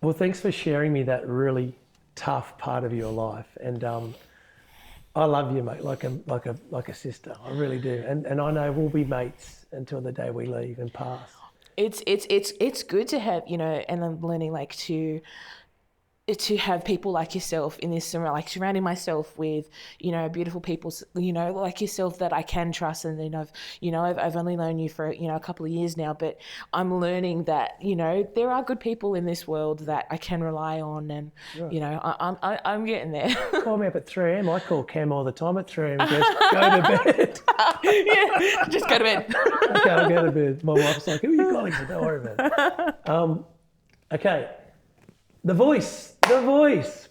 Well, thanks for sharing me that really tough part of your life, and I love you, mate, like a sister. I really do, and I know we'll be mates until the day we leave and pass. It's good to have, and I'm learning like to have people like yourself in this, like surrounding myself with, beautiful people, like yourself that I can trust. And then I've only known you for, a couple of years now, but I'm learning that, there are good people in this world that I can rely on. And, Right. I'm getting there. Call me up at 3 a.m. I call Cam all the time at 3 a.m. He goes, go to bed. Yeah, just go to bed. Okay, I'll go to bed. My wife's like, who are you calling? So don't worry about it. Okay. The Voice.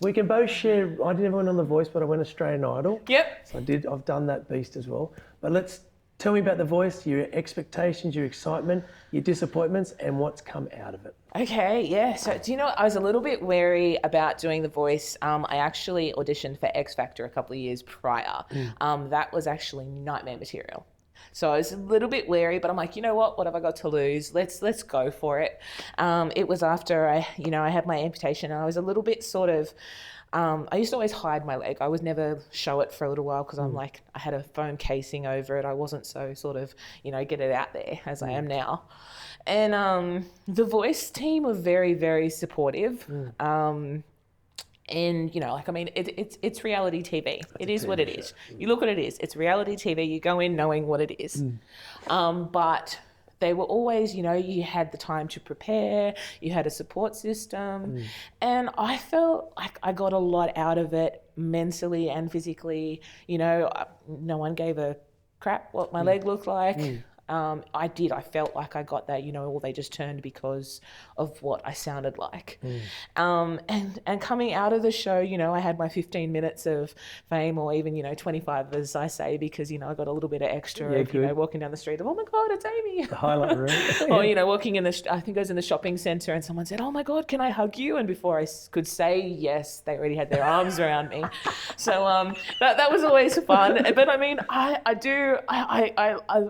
We can both share. I never went on The Voice, but I went Australian Idol. Yep. So I've done that beast as well. But tell me about The Voice, your expectations, your excitement, your disappointments, and what's come out of it. Okay, yeah. So, do you know, I was a little bit wary about doing The Voice. I actually auditioned for X Factor a couple of years prior. That was actually nightmare material. So I was a little bit wary, but I'm like, you know what have I got to lose? Let's go for it. It was after I had my amputation, and I was a little bit sort of, I used to always hide my leg. I would never show it for a little while because I'm like, I had a foam casing over it. I wasn't so sort of, get it out there as I am now. And the Voice team were very, very supportive. And it's reality TV. It is what it is. You look what it is. It's reality TV. You go in knowing what it is. But they were always, you had the time to prepare. You had a support system, and I felt like I got a lot out of it mentally and physically. No one gave a crap what my leg looked like. I felt like I got that, or they just turned because of what I sounded like. And coming out of the show, I had my 15 minutes of fame, or even, 25 as I say, because, I got a little bit of extra of, walking down the street of, oh my God, it's Aimee. The highlight reel. Or, walking in I think I was in the shopping centre and someone said, oh my God, can I hug you? And before I could say yes, they already had their arms around me. So that was always fun. But I mean, I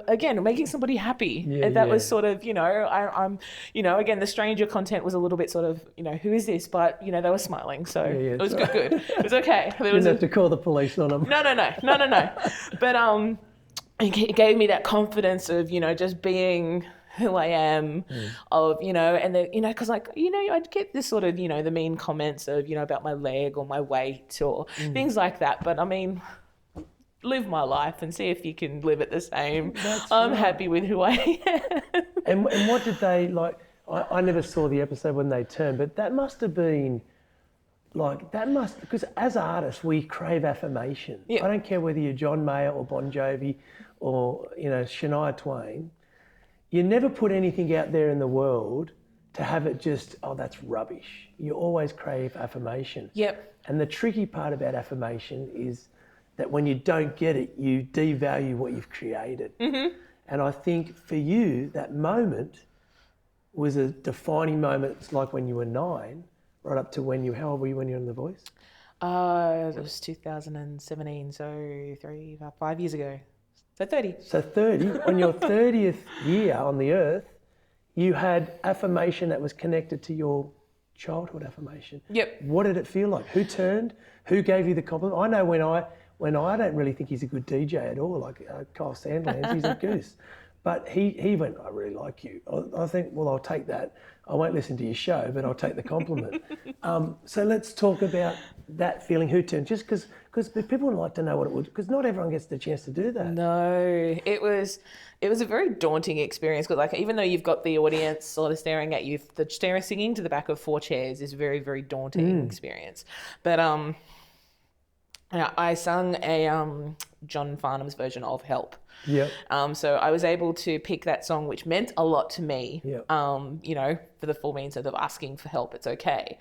again, making somebody happy. That was sort of, I'm, again, the stranger content was a little bit sort of, who is this? But, they were smiling. So it was good. It was okay. You didn't have to call the police on them. No. But it gave me that confidence of, just being who I am, of, and because I'd get this sort of, the mean comments of, about my leg or my weight or things like that. But I mean, live my life and see if you can live it the same. I'm happy with who I am. And what did they like? I never saw the episode when they turned, but that must have been because as artists we crave affirmation. I don't care whether you're John Mayer or Bon Jovi or Shania Twain. You never put anything out there in the world to have it just, oh, that's rubbish. You always crave affirmation. Yep. And the tricky part about affirmation is that when you don't get it, you devalue what you've created. And I think for you, that moment was a defining moment. It's like when you were 9, right up to how old were you when you were in The Voice? It was 2017, so 5 years ago. So 30. So 30, on your 30th year on the earth, you had affirmation that was connected to your childhood affirmation. Yep. What did it feel like? Who turned? Who gave you the compliment? I know when I don't really think he's a good DJ at all, like Kyle Sandlands, he's a goose. But he went, I really like you. I think, well, I'll take that. I won't listen to your show, but I'll take the compliment. So let's talk about that feeling, who turned, just because people would like to know what it would, because not everyone gets the chance to do that. No, it was a very daunting experience, because like, even though you've got the audience sort of staring at you, singing to the back of 4 chairs is a very, very daunting experience. But I sung a John Farnham's version of Help. Yep. So I was able to pick that song, which meant a lot to me. Yep. For the full means of asking for help, it's okay.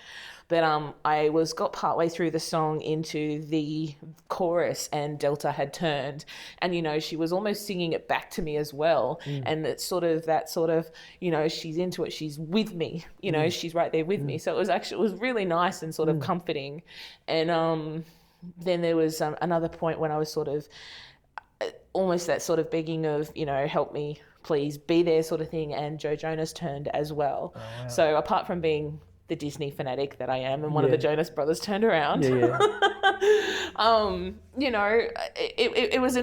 But I got partway through the song into the chorus, and Delta had turned, and she was almost singing it back to me as well. And it's sort of she's into it, she's with me, she's right there with me. So it was really nice and sort of comforting. And then there was another point when I was sort of almost that sort of begging of, help me, please be there sort of thing. And Joe Jonas turned as well. Oh, wow. So apart from being the Disney fanatic that I am, and one of the Jonas Brothers turned around. Yeah. You know, it was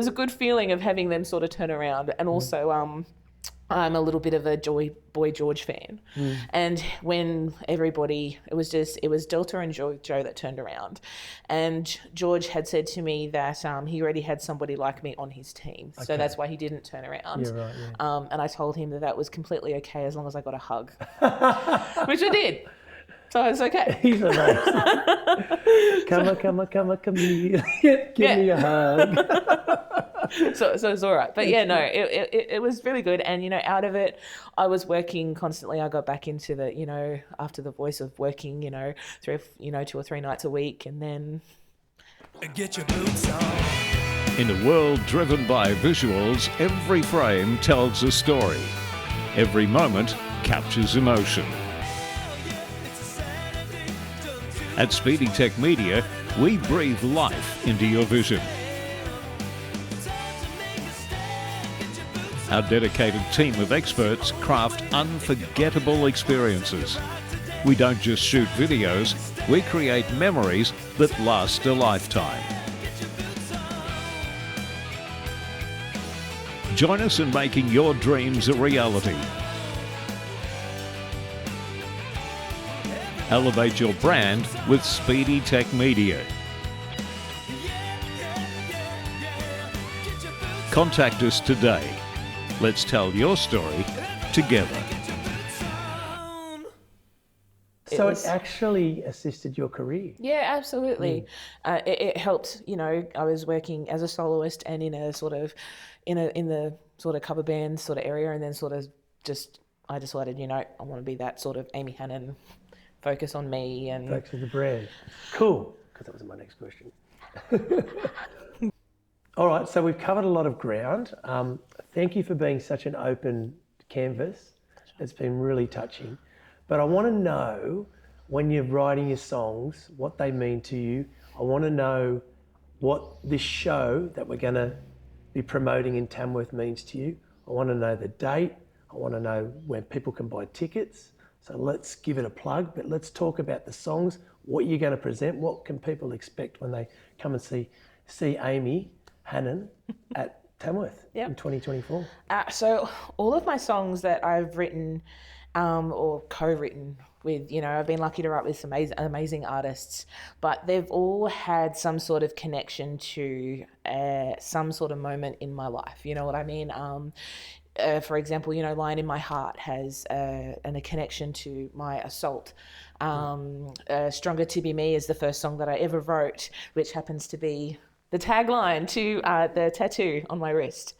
a good feeling of having them sort of turn around, and also I'm a little bit of a Boy George fan, and when everybody, it was Delta and Joe that turned around, and George had said to me that he already had somebody like me on his team, so that's why he didn't turn around. Yeah, right, yeah. And I told him that was completely okay as long as I got a hug, which I did. So it's okay. He's amazing. Come here. Give me a hug. So it's all right. But yeah, no, it was really good. And, you know, out of it, I was working constantly. I got back into the, you know, after the voice of working, you know, 2 or 3 nights a week, and then... Get your boots on. In a world driven by visuals, every frame tells a story. Every moment captures emotion. At Speedy Tech Media, we breathe life into your vision. Our dedicated team of experts craft unforgettable experiences. We don't just shoot videos, we create memories that last a lifetime. Join us in making your dreams a reality. Elevate your brand with Speedy Tech Media. Contact us today. Let's tell your story together. So it actually assisted your career. Yeah, absolutely. It helped. You know, I was working as a soloist and in a sort of, in the sort of cover band sort of area, and then sort of just I decided, you know, I want to be that sort of Aimee Hannan. Focus on me and... Focus on the brand. Cool, because that was my next question. All right, so we've covered a lot of ground. Thank you for being such an open canvas. It's been really touching. But I want to know, when you're writing your songs, what they mean to you. I want to know what this show that we're going to be promoting in Tamworth means to you. I want to know the date. I want to know when people can buy tickets. So let's give it a plug, but let's talk about the songs, what you're going to present, what can people expect when they come and see Aimee Hannan at Tamworth in 2024? So all of my songs that I've written or co-written with, you know, I've been lucky to write with some amazing artists, but they've all had some sort of connection to some sort of moment in my life. You know what I mean? For example, you know, Lion in My Heart has a connection to my assault. Stronger to Be Me is the first song that I ever wrote, which happens to be the tagline to the tattoo on my wrist.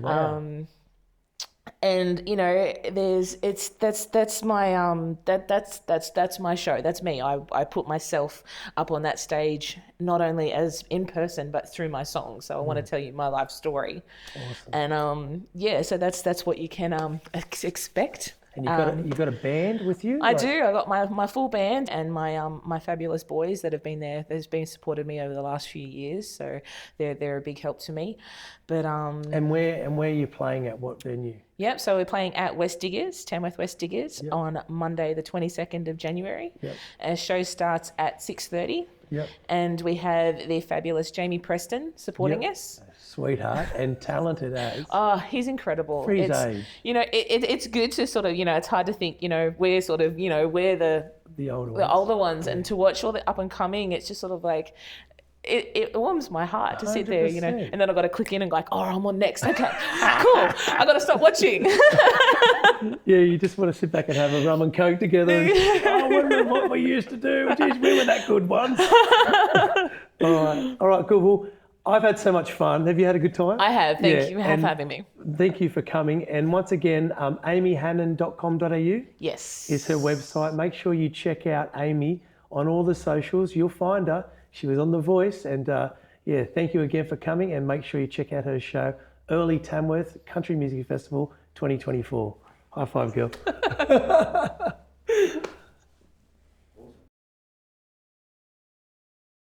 Wow. And you know, that's my show. That's me. I put myself up on that stage, not only as in person but through my songs. So I want to tell you my life story. Awesome. And so that's what you can expect. And you've got a band with you? I do. I got my full band and my fabulous boys that have been there. They've been supported me over the last few years, so they're a big help to me. But and where are you playing at? What venue? Yep. So we're playing at West Diggers, Tamworth West Diggers, on Monday the 22nd of January. Yep. Our show starts at 6:30. Yep. And we have the fabulous Jamie Preston supporting us. Sweetheart and talented as. Oh, he's incredible. For his age. You know, it's good to sort of, you know, it's hard to think, you know, we're sort of, you know, we're the older ones. The older ones, and to watch all the up and coming, it's just sort of like, it warms my heart to sit there, you know, and then I've got to click in and go like, oh, I'm on next. Okay, cool. I got to stop watching. Yeah, you just want to sit back and have a rum and coke together. And, I wonder what we used to do. Jeez, we were that good once. All right, cool. Well, I've had so much fun. Have you had a good time? I have. Thank you for having me. Thank you for coming. And once again, aimeehannan.com.au yes, is her website. Make sure you check out Aimee on all the socials. You'll find her. She was on The Voice. And thank you again for coming. And make sure you check out her show, Early Tamworth Country Music Festival 2024. High five, girl.